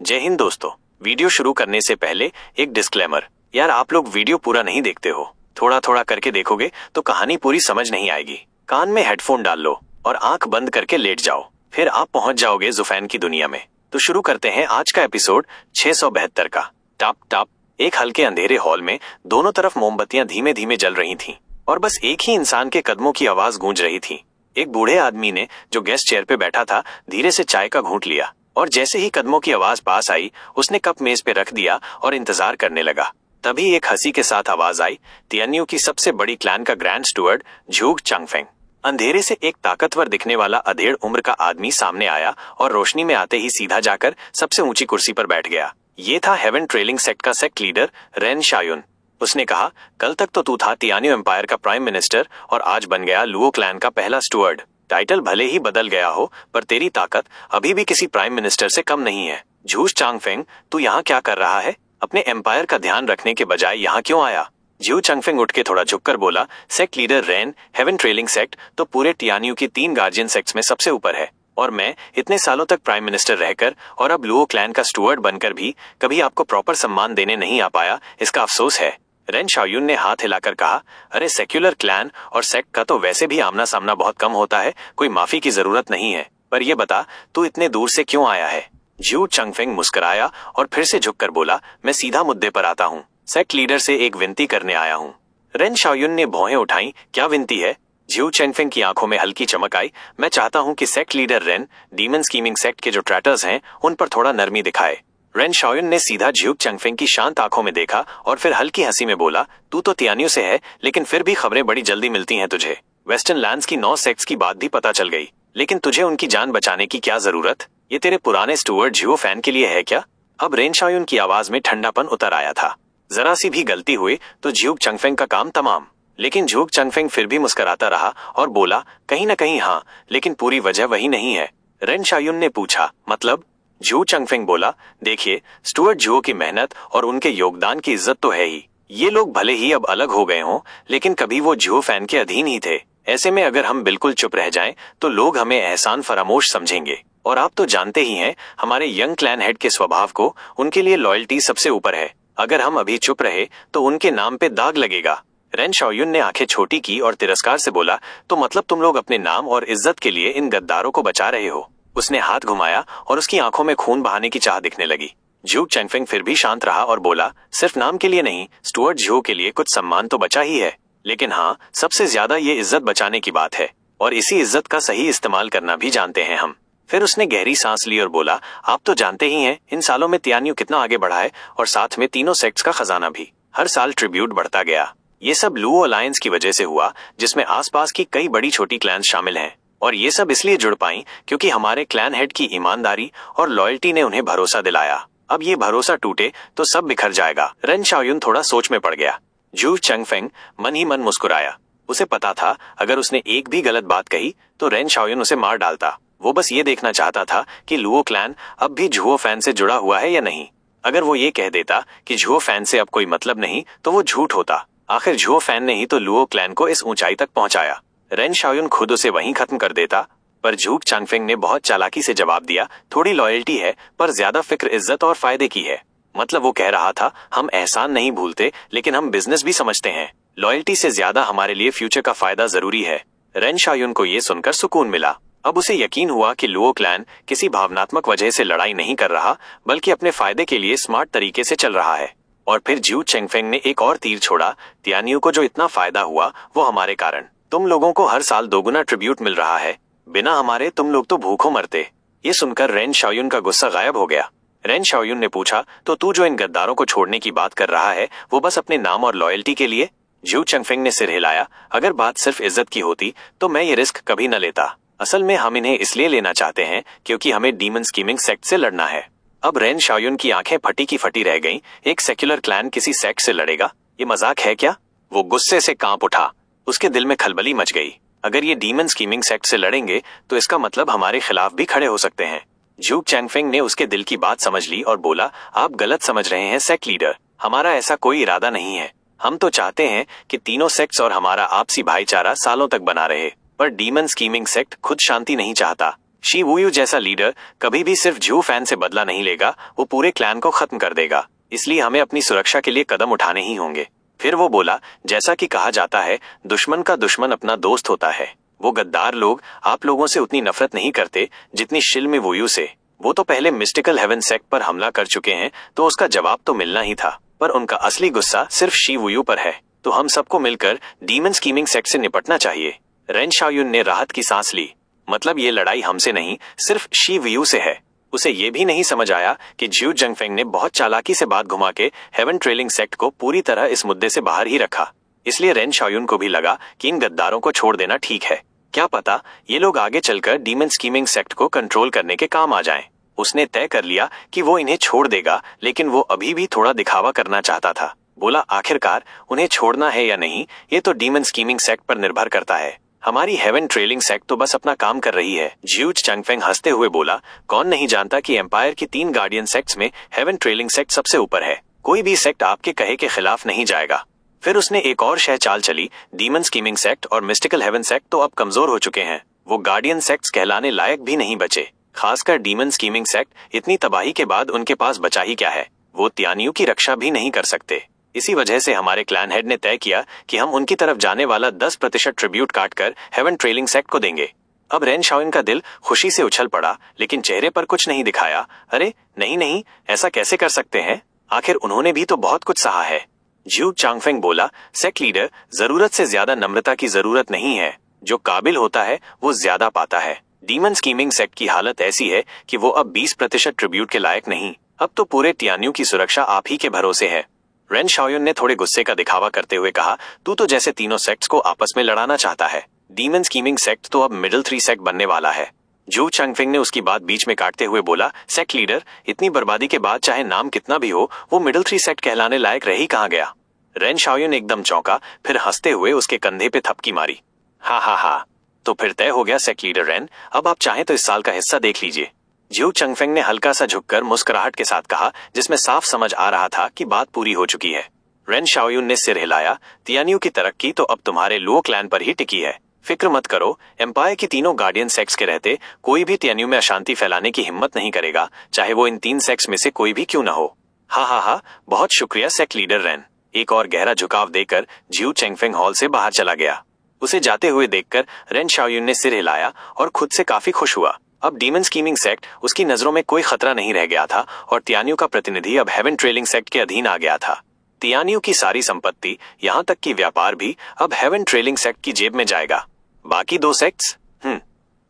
जय हिंद दोस्तों। वीडियो शुरू करने से पहले एक डिस्क्लेमर। यार आप लोग वीडियो पूरा नहीं देखते हो, थोड़ा थोड़ा करके देखोगे तो कहानी पूरी समझ नहीं आएगी। कान में हेडफोन डाल लो और आंख बंद करके लेट जाओ, फिर आप पहुंच जाओगे जुफैन की दुनिया में। तो शुरू करते हैं आज का एपिसोड 672 का। टप टप। एक हल्के अंधेरे हॉल में दोनों तरफ मोमबत्तियां धीमे धीमे जल रही थीं और बस एक ही इंसान के कदमों की आवाज गूंज रही थी। एक बूढ़े आदमी ने, जो गेस्ट चेयर पे बैठा था, धीरे से चाय का घूंट लिया और जैसे ही कदमों की आवाज पास आई, उसने कप मेज पे रख दिया और इंतजार करने लगा। तभी एक हंसी के साथ आवाज आई, तियान्यू की सबसे बड़ी क्लैन का ग्रैंड स्टुअर्ड झूग चंगफेंग। अंधेरे से एक ताकतवर दिखने वाला अधेड़ उम्र का आदमी सामने आया और रोशनी में आते ही सीधा जाकर सबसे ऊंची कुर्सी पर बैठ गया। ये था हेवन ट्रेलिंग सेक्ट का सेक्ट लीडर रेन शायुन। उसने कहा, कल तक तो तू था तियान्यू एम्पायर का प्राइम मिनिस्टर और आज बन गया लुओ क्लैन का पहला स्टुअर्ड। टाइटल भले ही बदल गया हो, पर तेरी ताकत अभी भी किसी प्राइम मिनिस्टर से कम नहीं है। झूज चांगफेंग, तू यहाँ क्या कर रहा है? अपने एम्पायर का ध्यान रखने के बजाय यहाँ क्यों आया? झू चंगफेंग उठ के थोड़ा झुककर बोला, sect leader Ren, Heaven Trailing Sect तो पूरे तियान्यू की 3 गार्जियन सेक्ट्स में सबसे ऊपर है और मैं इतने सालों तक प्राइम मिनिस्टर रहकर और अब लुओ क्लैन का स्टुअर्ड बनकर भी कभी आपको प्रॉपर सम्मान देने नहीं आ पाया, इसका अफसोस है। रेन शायुन ने हाथ हिलाकर कहा, अरे सेक्युलर क्लैन और सेक्ट का तो वैसे भी आमना सामना बहुत कम होता है, कोई माफी की जरूरत नहीं है, पर ये बता तू इतने दूर से क्यों आया है? झू चंगफेंग मुस्कुराया और फिर से झुककर बोला, मैं सीधा मुद्दे पर आता हूँ। सेक्ट लीडर से एक विनती करने आया हूँ। रेन शायुन ने भौहें उठाई, क्या विनती है? झू चंगफेंग की आंखों में हल्की चमक आई, मैं चाहता हूँ कि sect leader Ren Demon Scheming Sect के जो ट्रैटर्स हैं उन पर थोड़ा नरमी दिखाए। रेन शायुन ने सीधा झूग चंगफेंग की शांत आंखों में देखा और फिर हल्की हंसी में बोला, तू तो तियान्यू से है, लेकिन फिर भी खबरें बड़ी जल्दी मिलती हैं तुझे। वेस्टर्न लैंड्स की 9 सेक्ट्स की बात भी पता चल गई, लेकिन तुझे उनकी जान बचाने की क्या जरूरत? ये तेरे पुराने स्टुअर्ड झियो फैन के लिए है क्या? अब रेन शायुन की आवाज में ठंडापन उतर आया था। जरा सी भी गलती हुई तो झूग चंगफेंग का काम तमाम। लेकिन झूग चंगफेंग फिर भी मुस्कुराता रहा और बोला, कहीं ना कहीं हाँ, लेकिन पूरी वजह वही नहीं है। रेन शायुन ने पूछा, मतलब? झू चंगफेंग बोला, देखिए, स्टुअर्ट झुओ की मेहनत और उनके योगदान की इज्जत तो है ही। ये लोग भले ही अब अलग हो गए हों, लेकिन कभी वो झुओ फैन के अधीन ही थे। ऐसे में अगर हम बिल्कुल चुप रह जाएं, तो लोग हमें एहसान फरामोश समझेंगे। और आप तो जानते ही हैं हमारे यंग क्लैन हेड के स्वभाव को, उनके लिए लॉयल्टी सबसे ऊपर है। अगर हम अभी चुप रहे तो उनके नाम पे दाग लगेगा। रेन शायुन ने आंखें छोटी की और तिरस्कार से बोला, तो मतलब तुम लोग अपने नाम और इज्जत के लिए इन गद्दारों को बचा रहे हो? उसने हाथ घुमाया और उसकी आंखों में खून बहाने की चाह दिखने लगी। झूग चंगफेंग फिर भी शांत रहा और बोला, सिर्फ नाम के लिए नहीं, स्टुअर्ट झियो के लिए कुछ सम्मान तो बचा ही है, लेकिन हाँ, सबसे ज्यादा ये इज्जत बचाने की बात है और इसी इज्जत का सही इस्तेमाल करना भी जानते हैं हम। फिर उसने गहरी सांस ली और बोला, आप तो जानते ही हैं इन सालों में तियान्यू कितना आगे बढ़ा है और साथ में तीनों सेक्ट्स का खजाना भी। हर साल ट्रिब्यूट बढ़ता गया। ये सब लुओ अलायंस की वजह से हुआ, जिसमें आसपास की कई बड़ी छोटी क्लैंस शामिल हैं और ये सब इसलिए जुड़ पाई क्योंकि हमारे क्लैन हेड की ईमानदारी और लॉयल्टी ने उन्हें भरोसा दिलाया। अब ये भरोसा टूटे तो सब बिखर जाएगा। रेन शायुन थोड़ा सोच में पड़ गया। झू चंगफेंग मन ही मन मुस्कुराया। उसे पता था अगर उसने एक भी गलत बात कही तो रेन शायुन उसे मार डालता। वो बस ये देखना चाहता था कि लुओ क्लैन अब भी झुओ फैन से जुड़ा हुआ है या नहीं। अगर वो ये कह देता कि झुओ फैन से अब कोई मतलब नहीं, तो वो झूठ होता। आखिर झुओ फैन ने ही तो लुओ क्लैन को इस ऊंचाई तक पहुंचाया। रेन शायुन खुद उसे वहीं खत्म कर देता, पर झूग चंगफेंग ने बहुत चालाकी से जवाब दिया, थोड़ी लॉयल्टी है, पर ज्यादा फिक्र इज्जत और फायदे की है। मतलब वो कह रहा था, हम एहसान नहीं भूलते, लेकिन हम बिजनेस भी समझते हैं। लॉयल्टी से ज्यादा हमारे लिए फ्यूचर का फायदा जरूरी है। रेन शायुन को ये सुनकर सुकून मिला। अब उसे यकीन हुआ कि लुओ क्लैन किसी भावनात्मक वजह से लड़ाई नहीं कर रहा, बल्कि अपने फायदे के लिए स्मार्ट तरीके से चल रहा है। और फिर झू चंगफेंग ने एक और तीर छोड़ा, तियान्यू को जो इतना फायदा हुआ वो हमारे कारण। तुम लोगों को हर साल दोगुना ट्रिब्यूट मिल रहा है, बिना हमारे तुम लोग तो भूखों मरते। ये सुनकर रेन शायुन का गुस्सा गायब हो गया। रेन शायुन ने पूछा, तो तू जो इन गद्दारों को छोड़ने की बात कर रहा है, वो बस अपने नाम और लॉयल्टी के लिए? झू चंगफेंग ने सिर हिलाया, अगर बात सिर्फ इज्जत की होती तो मैं ये रिस्क कभी न लेता। असल में हम इन्हें इसलिए लेना चाहते हैं क्योंकि हमें डीमन स्कीमिंग सेक्ट से लड़ना है। अब रेन शायुन की आंखें फटी की फटी रह गईं। एक सेक्युलर क्लैन किसी सेक्ट से लड़ेगा? ये मजाक है क्या? वो गुस्से से कांप उठा। उसके दिल में खलबली मच गई। अगर ये डीमन स्कीमिंग सेक्ट से लड़ेंगे तो इसका मतलब हमारे खिलाफ भी खड़े हो सकते हैं। झूग चंगफेंग ने उसके दिल की बात समझ ली और बोला, आप गलत समझ रहे हैं सेक्ट लीडर, हमारा ऐसा कोई इरादा नहीं है। हम तो चाहते हैं कि तीनों सेक्ट्स और हमारा आपसी भाईचारा सालों तक बना रहे, पर डीमन स्कीमिंग सेक्ट खुद शांति नहीं चाहता। शी वुयू जैसा लीडर कभी भी सिर्फ झू फैन से बदला नहीं लेगा, वो पूरे क्लैन को खत्म कर देगा। इसलिए हमें अपनी सुरक्षा के लिए कदम उठाने ही होंगे। फिर वो बोला, जैसा कि कहा जाता है, दुश्मन का दुश्मन अपना दोस्त होता है। वो गद्दार लोग आप लोगों से उतनी नफरत नहीं करते जितनी शिल में वुयू से। वो तो पहले मिस्टिकल हेवन सेक्ट पर हमला कर चुके हैं, तो उसका जवाब तो मिलना ही था। पर उनका असली गुस्सा सिर्फ शी वुयू पर है। तो हम सबको मिलकर डीमन स्कीमिंग सेक्ट से निपटना चाहिए। रेन शाओयुन ने राहत की सांस ली। मतलब ये लड़ाई हमसे नहीं, सिर्फ शी वुयू से है। उसे ये भी नहीं समझ आया कि ज्यू जंगफेंग ने बहुत चालाकी से बात घुमा के हेवन ट्रेलिंग सेक्ट को पूरी तरह इस मुद्दे से बाहर ही रखा। इसलिए रेन शाओयुन को भी लगा कि इन गद्दारों को छोड़ देना ठीक है। क्या पता ये लोग आगे चलकर डीमन स्कीमिंग सेक्ट को कंट्रोल करने के काम आ जाएं। उसने तय कर लिया कि वो इन्हें छोड़ देगा, लेकिन वो अभी भी थोड़ा दिखावा करना चाहता था। बोला, आखिरकार उन्हें छोड़ना है या नहीं, ये तो डीमन स्कीमिंग सेक्ट पर निर्भर करता है। हमारी हेवन ट्रेलिंग सेक्ट तो बस अपना काम कर रही है। ज्यू चंगफेंग हंसते हुए बोला, कौन नहीं जानता कि एम्पायर की 3 गार्डियन सेक्ट्स में हेवन ट्रेलिंग सेक्ट सबसे ऊपर है। कोई भी सेक्ट आपके कहे के खिलाफ नहीं जाएगा। फिर उसने एक और शह चाल चली, डीमन स्कीमिंग सेक्ट और मिस्टिकल हेवन सेक्ट तो अब कमजोर हो चुके हैं। वो गार्डियन सेक्ट्स कहलाने लायक भी नहीं बचे। खासकर डीमन स्कीमिंग सेक्ट इतनी तबाही के बाद उनके पास बचा ही क्या है। वो तियानियों की रक्षा भी नहीं कर सकते। इसी वजह से हमारे क्लैन हेड ने तय किया कि हम उनकी तरफ जाने वाला 10% ट्रिब्यूट काटकर हेवन ट्रेलिंग सेक्ट को देंगे। अब रेन शाओयुन का दिल खुशी से उछल पड़ा, लेकिन चेहरे पर कुछ नहीं दिखाया। अरे नहीं नहीं, ऐसा कैसे कर सकते हैं, आखिर उन्होंने भी तो बहुत कुछ सहा है। ज्यू चांगफेंग बोला, सेक्ट लीडर, जरूरत से ज्यादा नम्रता की जरूरत नहीं है। जो काबिल होता है वो ज्यादा पाता है। डीमन स्कीमिंग सेक्ट की हालत ऐसी है कि वो अब 20% ट्रिब्यूट के लायक नहीं। अब तो पूरे टियानियों की सुरक्षा आप ही के भरोसे है। रेन शाओयुन ने थोड़े गुस्से का दिखावा करते हुए कहा, तू तो जैसे तीनों सेक्ट्स को आपस में लड़ाना चाहता है। डीमन स्कीमिंग सेक्ट तो अब मिडिल 3 सेक्ट बनने वाला है। ज्यू चंगफेंग ने उसकी बात बीच में काटते हुए बोला, सेक्ट लीडर, इतनी बर्बादी के बाद चाहे नाम कितना भी हो, वो मिडिल 3 सेक्ट कहलाने लायक रह ही कहाँ गया। रेन शाओयुन एकदम चौंका, फिर हंसते हुए उसके कंधे पे थपकी मारी। हा, तो फिर तय हो गया सेक्ट लीडर रेन, अब आप चाहें तो इस साल का हिस्सा देख लीजिए। ज्यू चंगफेंग ने हल्का सा झुककर मुस्कुराहट के साथ कहा, जिसमें साफ समझ आ रहा था कि बात पूरी हो चुकी है। रेन शाओयुन ने सिर हिलाया, तियानियों की तरक्की तो अब तुम्हारे लुओ क्लैन पर ही टिकी है। फिक्र मत करो, एम्पायर की तीनों गार्डियन सेक्ट्स के रहते कोई भी तियानियों में अशांति फैलाने की हिम्मत नहीं करेगा, चाहे वो इन 3 सेक्ट्स में से कोई भी क्यों न हो। हा, बहुत शुक्रिया सेक्ट लीडर रेन। एक और गहरा झुकाव देकर ज्यू चंगफेंग हॉल से बाहर चला गया। उसे जाते हुए देखकर रेन शाओयुन ने सिर हिलाया और खुद से काफी खुश हुआ। अब डीमन स्कीमिंग सेक्ट उसकी नजरों में कोई खतरा नहीं रह गया था और तियानियों का प्रतिनिधि अब हेवन ट्रेलिंग सेक्ट के अधीन आ गया था। तियानियों की सारी संपत्ति, यहाँ तक कि व्यापार भी अब हेवन ट्रेलिंग सेक्ट की जेब में जाएगा। बाकी 2 सेक्ट्स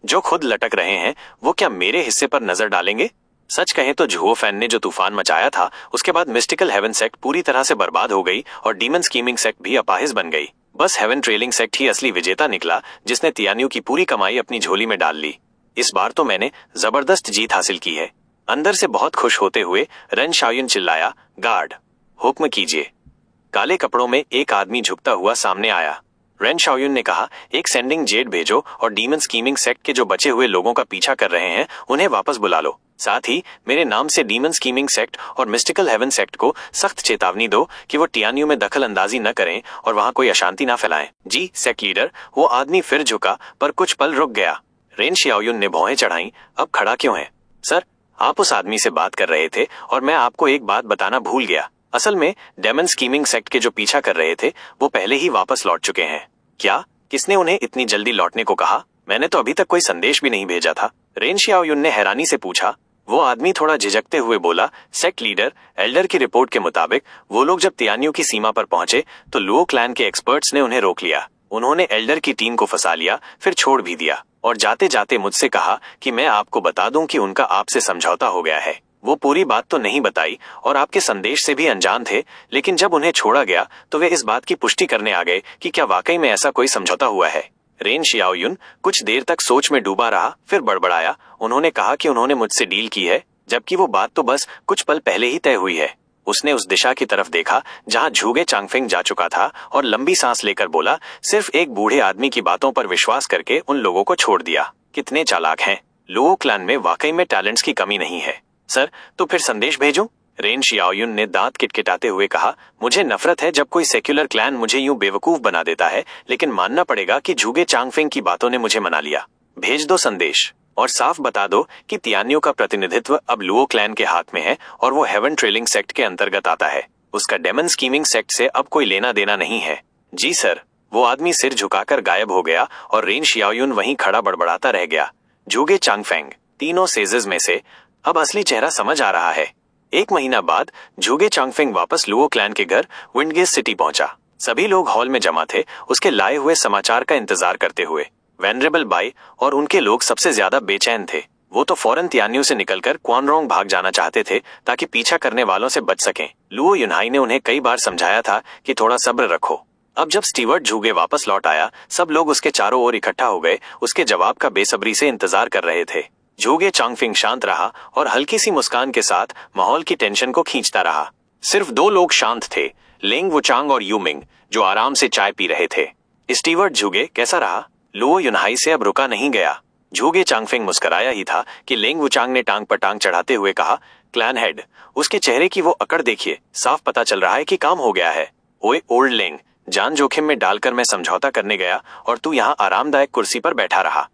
जो खुद लटक रहे हैं, वो क्या मेरे हिस्से पर नजर डालेंगे? सच कहें तो झुओ फैन ने जो तूफान मचाया था, उसके बाद मिस्टिकल हेवन सेक्ट पूरी तरह से बर्बाद हो गई और डीमन स्कीमिंग सेक्ट भी अपाहिज बन गई। बस हेवन ट्रेलिंग सेक्ट ही असली विजेता निकला, जिसने तियानियों की पूरी कमाई अपनी झोली में डाल ली। इस बार तो मैंने जबरदस्त जीत हासिल की है। अंदर से बहुत खुश होते हुए रेन शाओयुन चिल्लाया, गार्ड, हुक्म कीजिए। काले कपड़ों में एक आदमी झुकता हुआ सामने आया। रेन शाओयुन ने कहा, एक सेंडिंग जेड भेजो और डीमन स्कीमिंग सेक्ट के जो बचे हुए लोगों का पीछा कर रहे हैं उन्हें वापस बुला लो। साथ ही मेरे नाम से डीमन स्कीमिंग सेक्ट और मिस्टिकल हेवन सेक्ट को सख्त चेतावनी दो कि वो टियानियों में दखल अंदाजी न करें और वहां कोई अशांति न फैलाएं। जी सेक्ट लीडर। वो आदमी फिर झुका, पर कुछ पल रुक गया। रेन शाओयुन ने भौहें चढ़ाई, अब खड़ा क्यों है? सर, आप उस आदमी से बात कर रहे थे और मैं आपको एक बात बताना भूल गया। असल में डेमन स्कीमिंग सेक्ट के जो पीछा कर रहे थे वो पहले ही वापस लौट चुके हैं। क्या? किसने उन्हें इतनी जल्दी लौटने को कहा? मैंने तो अभी तक कोई संदेश भी नहीं भेजा था। रेन शाओयुन ने हैरानी से पूछा। वो आदमी थोड़ा झिझकते हुए बोला, सेक्ट लीडर, एल्डर की रिपोर्ट के मुताबिक वो लोग जब तियानियों की सीमा पर पहुंचे तो लुओ क्लैन के एक्सपर्ट्स ने उन्हें रोक लिया। उन्होंने एल्डर की टीम को फंसा लिया, फिर छोड़ भी दिया और जाते जाते मुझसे कहा कि मैं आपको बता दूं कि उनका आपसे समझौता हो गया है। वो पूरी बात तो नहीं बताई और आपके संदेश से भी अनजान थे, लेकिन जब उन्हें छोड़ा गया तो वे इस बात की पुष्टि करने आ गए कि क्या वाकई में ऐसा कोई समझौता हुआ है। रेन शाओयुन कुछ देर तक सोच में डूबा रहा, फिर बड़बड़ाया। उन्होंने कहा कि उन्होंने मुझसे डील की है, जबकि वो बात तो बस कुछ पल पहले ही तय हुई है। उसने उस दिशा की तरफ देखा जहां झूगे चांगफेंग जा चुका था और लंबी सांस लेकर बोला, सिर्फ एक बूढ़े आदमी की बातों पर विश्वास करके उन लोगों को छोड़ दिया। कितने चालाक हैं। लुओ क्लैन में वाकई में टैलेंट्स की कमी नहीं है। सर, तो फिर संदेश भेजूं? रेन शाओयुन ने दांत किटकिटाते हुए कहा, मुझे नफरत है जब कोई सेक्युलर क्लैन मुझे यूं बेवकूफ बना देता है, लेकिन मानना पड़ेगा कि झूगे चांगफेंग की बातों ने मुझे मना लिया। भेज दो संदेश। और साफ बता दो कि तियानियों का प्रतिनिधित्व अब लुओ क्लैन के हाथ में है और वो हेवन ट्रेलिंग सेक्ट के अंतर्गत आता है। उसका डेमन स्कीमिंग सेक्ट से अब कोई लेना देना नहीं है। जी सर। वो आदमी सिर झुकाकर गायब हो गया और रेन शियाओयुन वहीं खड़ा बड़बड़ाता रह गया। जूगे चांगफेंग, तीनों सेजेस में से अब असली चेहरा समझ आ रहा है। 1 महीना बाद जूगे चांगफेंग वापस लुओ क्लैन के घर विंडगेस सिटी पहुंचा। सभी लोग हॉल में जमा थे, उसके लाए हुए समाचार का इंतजार करते हुए। वेनरेबल बाई और उनके लोग सबसे ज्यादा बेचैन थे। वो तो फौरन तियानियों से निकलकर क्वानरोंग भाग जाना चाहते थे ताकि पीछा करने वालों से बच सकें। लुओ युनहाई ने उन्हें कई बार समझाया था कि थोड़ा सब्र रखो। अब जब स्टीवर्ट जूगे वापस लौट आया, सब लोग उसके चारों ओर इकट्ठा हो गए, उसके जवाब का बेसब्री से इंतजार कर रहे थे। जूगे चांगफिंग शांत रहा और हल्की सी मुस्कान के साथ माहौल की टेंशन को खींचता रहा। सिर्फ 2 लोग शांत थे, लेंग वुचांग और यूमिंग, जो आराम से चाय पी रहे थे। स्टीवर्ट जूगे कैसा रहा? लुओ युनहाई से अब रुका नहीं गया। जूगे चांगफिंग मुस्कराया ही था कि लेंग वुचांग ने टांग पर टांग चढ़ाते हुए कहा, क्लैन हेड। उसके चेहरे की वो अकड़ देखिए, साफ पता चल रहा है कि काम हो गया है। ओए ओल्ड लेंग, जान जोखिम में डालकर मैं समझौता करने गया और तू यहाँ आरामदायक कुर्सी पर बैठा रहा।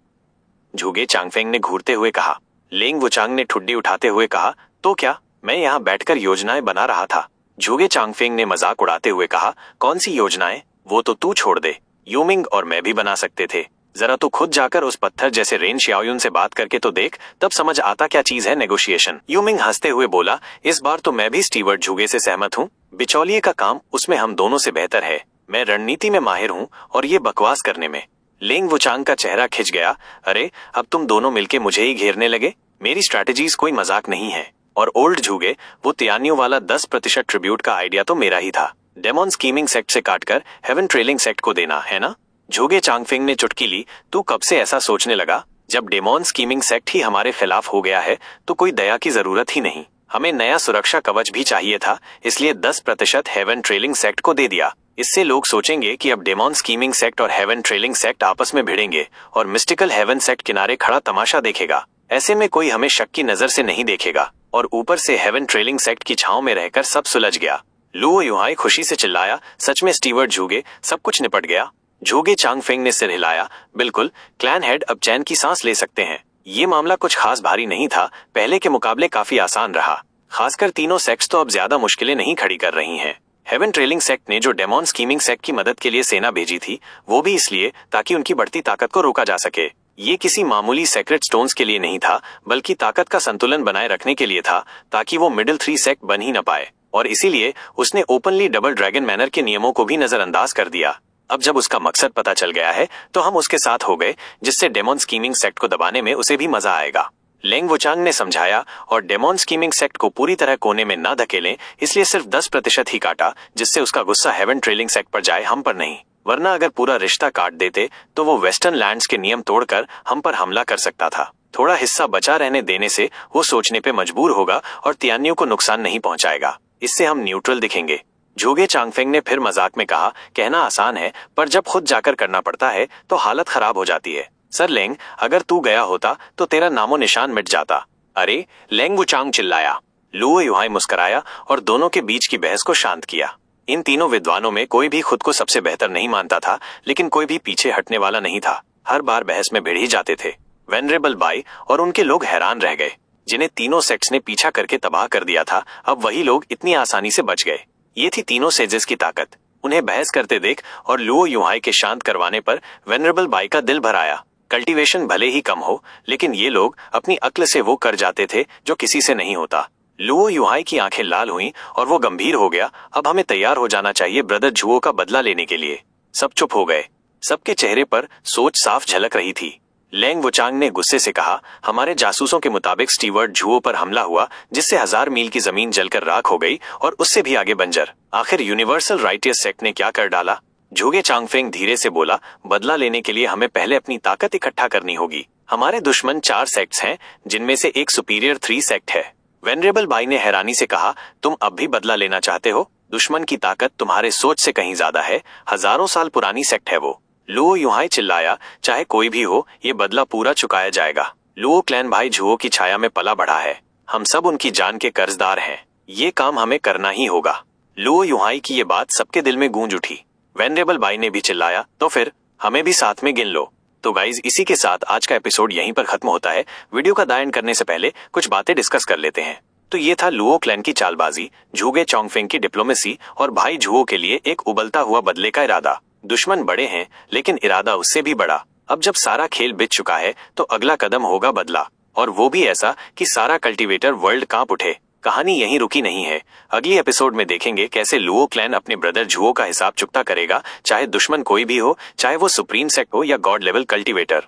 जूगे चांगफेंग ने घूरते हुए कहा। लेंग वुचांग ने ठुड्डी उठाते हुए कहा, तो क्या, मैं यहाँ बैठकर योजनाएं बना रहा था। जूगे चांगफेंग ने मजाक उड़ाते हुए कहा, कौन सी योजनाएं? वो तो तू छोड़ दे, यूमिंग और मैं भी बना सकते थे। जरा तू खुद जाकर उस पत्थर जैसे रेन शियाओयुन से बात करके तो देख, तब समझ आता क्या चीज है नेगोशिएशन। यूमिंग हंसते हुए बोला, इस बार तो मैं भी स्टीवर्ट जूगे से सहमत हूँ। बिचौलिए का काम, उसमें हम दोनों से बेहतर है। मैं रणनीति में माहिर हूँ और ये बकवास करने में। लेंग वुचांग का चेहरा खिंच गया। अरे, अब तुम दोनों मिलके मुझे ही घेरने लगे? मेरी स्ट्रैटेजीज कोई मजाक नहीं है। और ओल्ड जूगे, वो तियानियों वाला 10% ट्रिब्यूट का आइडिया तो मेरा ही था। डेमोन स्कीमिंग सेक्ट से काटकर हेवन ट्रेलिंग सेक्ट को देना है ना? जूगे चांगफिंग ने चुटकी ली। तू कब से ऐसा सोचने लगा? जब डेमोन स्कीमिंग सेक्ट ही हमारे खिलाफ हो गया है तो कोई दया की जरूरत ही नहीं। हमें नया सुरक्षा कवच भी चाहिए था, इसलिए 10% हेवन ट्रेलिंग सेक्ट को दे दिया। इससे लोग सोचेंगे कि अब डेमोन स्कीमिंग सेक्ट और हेवन ट्रेलिंग सेक्ट आपस में भिड़ेंगे और मिस्टिकल हेवन सेक्ट किनारे खड़ा तमाशा देखेगा। ऐसे में कोई हमें शक की नजर से नहीं देखेगा और ऊपर से हेवन ट्रेलिंग सेक्ट की छांव में रहकर सब सुलझ गया। लुओ युहाई खुशी से चिल्लाया, सच में स्टीवर्ट जूगे, सब कुछ निपट गया। जूगे चांगफेंग ने सिर हिलाया। बिल्कुल, क्लैन हेड अब चैन की सांस ले सकते हैं। ये मामला कुछ खास भारी नहीं था, पहले के मुकाबले काफी आसान रहा। खासकर तीनों सेक्ट्स तो अब ज्यादा मुश्किलें नहीं खड़ी कर रही हैं। हेवन ट्रेलिंग सेक्ट ने जो डेमोन स्कीमिंग सेक्ट की मदद के लिए सेना भेजी थी, वो भी इसलिए ताकि उनकी बढ़ती ताकत को रोका जा सके। ये किसी मामूली सेक्रेट स्टोन्स के लिए नहीं था, बल्कि ताकत का संतुलन बनाए रखने के लिए था, ताकि वो मिडिल 3 सेक्ट बन ही न पाए। और इसीलिए उसने ओपनली डबल ड्रैगन मैनर के नियमों को भी नजरअंदाज कर दिया। अब जब उसका मकसद पता चल गया है तो हम उसके साथ हो गए, जिससे डेमोन स्कीमिंग सेक्ट को दबाने में उसे भी मजा आएगा। लेंग वुचांग ने समझाया, और डेमोन स्कीमिंग सेक्ट को पूरी तरह कोने में ना धकेलें, इसलिए सिर्फ 10% ही काटा, जिससे उसका गुस्सा हेवन ट्रेलिंग सेक्ट पर जाए, हम पर नहीं। वरना अगर पूरा रिश्ता काट देते तो वो वेस्टर्न लैंड्स के नियम तोड़कर हम पर हमला कर सकता था। थोड़ा हिस्सा बचा रहने देने से वो सोचने पे मजबूर होगा और तियानियों को नुकसान नहीं पहुंचाएगा। इससे हम न्यूट्रल दिखेंगे। जूगे चांगफेंग ने फिर मजाक में कहा, कहना आसान है, पर जब खुद जाकर करना पड़ता है तो हालत खराब हो जाती है। सर लेंग, अगर तू गया होता तो तेरा नामो निशान मिट जाता। अरे, लेंग वुचांग चिल्लाया। लुओ युहाई मुस्कराया और दोनों के बीच की बहस को शांत किया। इन तीनों विद्वानों में कोई भी खुद को सबसे बेहतर नहीं मानता था, लेकिन कोई भी पीछे हटने वाला नहीं था। हर बार बहस में भिड़ ही जाते थे। वेनरेबल बाई और उनके लोग हैरान रह गए। जिन्हें तीनों सेक्ट्स ने पीछा करके तबाह कर दिया था, अब वही लोग इतनी आसानी से बच गए। ये थी तीनों सेजेस की ताकत। उन्हें बहस करते देख और लुओ युहाई के शांत करवाने पर वेनरेबल बाई का दिल भर आया। कल्टीवेशन भले ही कम हो, लेकिन ये लोग अपनी अक्ल से वो कर जाते थे जो किसी से नहीं होता। लुओ युहाई की आंखें लाल हुईं और वो गंभीर हो गया। अब हमें तैयार हो जाना चाहिए ब्रदर जुओ का बदला लेने के लिए। सब चुप हो गए। सबके चेहरे पर सोच साफ झलक रही थी। लेंग वुचांग ने गुस्से से कहा, हमारे जासूसों के मुताबिक स्टीवर्ट जुओ पर हमला हुआ, जिससे 1000 मील की जमीन जलकर राख हो गई और उससे भी आगे बंजर। आखिर यूनिवर्सल राइटियस सेक्ट ने क्या कर डाला? जूगे चांगफेंग धीरे से बोला, बदला लेने के लिए हमें पहले अपनी ताकत इकट्ठा करनी होगी। हमारे दुश्मन 4 सेक्ट्स हैं, जिनमें से एक सुपीरियर 3 सेक्ट है। वेनरेबल बाई ने हैरानी से कहा, तुम अब भी बदला लेना चाहते हो? दुश्मन की ताकत तुम्हारे सोच से कहीं ज्यादा है। हजारों साल पुरानी सेक्ट है वो। लुओ युहाई चिल्लाया, चाहे कोई भी हो, ये बदला पूरा चुकाया जाएगा। लुओ क्लैन भाई जुओ की छाया में पला बढ़ा है। हम सब उनकी जान के कर्जदार हैं। ये काम हमें करना ही होगा। लुओ युहाई की ये बात सबके दिल में गूंज उठी। वेनरेबल बाई ने भी चिल्लाया, तो फिर हमें भी साथ में गिन लो। तो गाइज इसी के साथ आज का एपिसोड यहीं पर खत्म होता है। वीडियो का दायन करने से पहले कुछ बातें डिस्कस कर लेते हैं। तो ये था लुओ क्लैन की चालबाजी, झूगे चोंगफेंग की डिप्लोमेसी और भाई झुओ के लिए एक उबलता हुआ बदले का इरादा। दुश्मन बड़े हैं लेकिन इरादा उससे भी बड़ा। अब जब सारा खेल बीत चुका है तो अगला कदम होगा बदला, और वो भी ऐसा कि सारा कल्टीवेटर वर्ल्ड कांप उठे। कहानी यहीं रुकी नहीं है। अगली एपिसोड में देखेंगे कैसे लुओ क्लैन अपने ब्रदर झुओ का हिसाब चुकता करेगा, चाहे दुश्मन कोई भी हो, चाहे वो सुप्रीम सेक्ट हो या गॉड लेवल कल्टीवेटर।